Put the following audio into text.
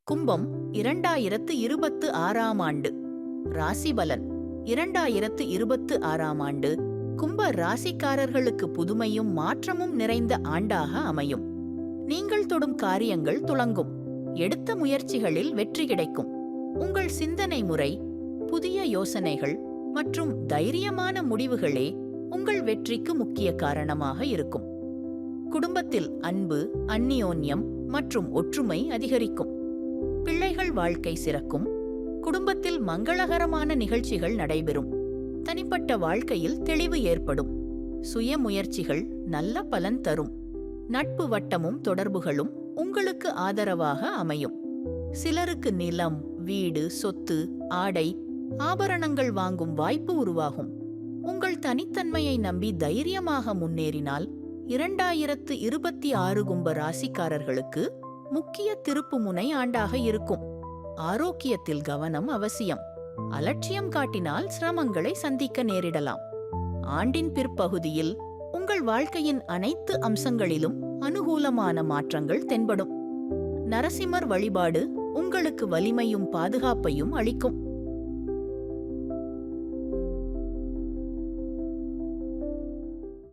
கும்பம் 2026 ஆண்டு ராசிபலன் 2026 ஆண்டு கும்ப ராசிக்காரர்களுக்கு புதுமையும் மாற்றமும் நிறைந்த ஆண்டாக அமையும். நீங்கள் தொடும் காரியங்கள் துலங்கும். எடுத்த முயற்சிகளில் வெற்றி கிடைக்கும். உங்கள் சிந்தனை முறை, புதிய யோசனைகள் மற்றும் தைரியமான முடிவுகளே உங்கள் வெற்றிக்கு முக்கிய காரணமாக இருக்கும். குடும்பத்தில் அன்பு, அந்நியோன்யம் மற்றும் ஒற்றுமை அதிகரிக்கும். பிள்ளைகள் வாழ்க்கை சிறக்கும். குடும்பத்தில் மங்களகரமான நிகழ்ச்சிகள் நடைபெறும். தனிப்பட்ட வாழ்க்கையில் தெளிவு ஏற்படும். சுய முயற்சிகள் நல்ல பலன் தரும். நட்பு வட்டமும் தொடர்புகளும் உங்களுக்கு ஆதரவாக அமையும். சிலருக்கு நிலம், வீடு, சொத்து, ஆடை, ஆபரணங்கள் வாங்கும் வாய்ப்பு உருவாகும். உங்கள் தனித்தன்மையை நம்பி தைரியமாக முன்னேறினால் 2026 கும்ப ராசிக்காரர்களுக்கு முக்கிய திருப்புமுனை ஆண்டாக இருக்கும். ஆரோக்கியத்தில் கவனம் அவசியம். அலட்சியம் காட்டினால் சிரமங்களை சந்திக்க நேரிடலாம். ஆண்டின் பிற்பகுதியில் உங்கள் வாழ்க்கையின் அனைத்து அம்சங்களிலும் அனுகூலமான மாற்றங்கள் தென்படும். நரசிம்மர் வழிபாடு உங்களுக்கு வலிமையும் பாதுகாப்பையும் அளிக்கும்.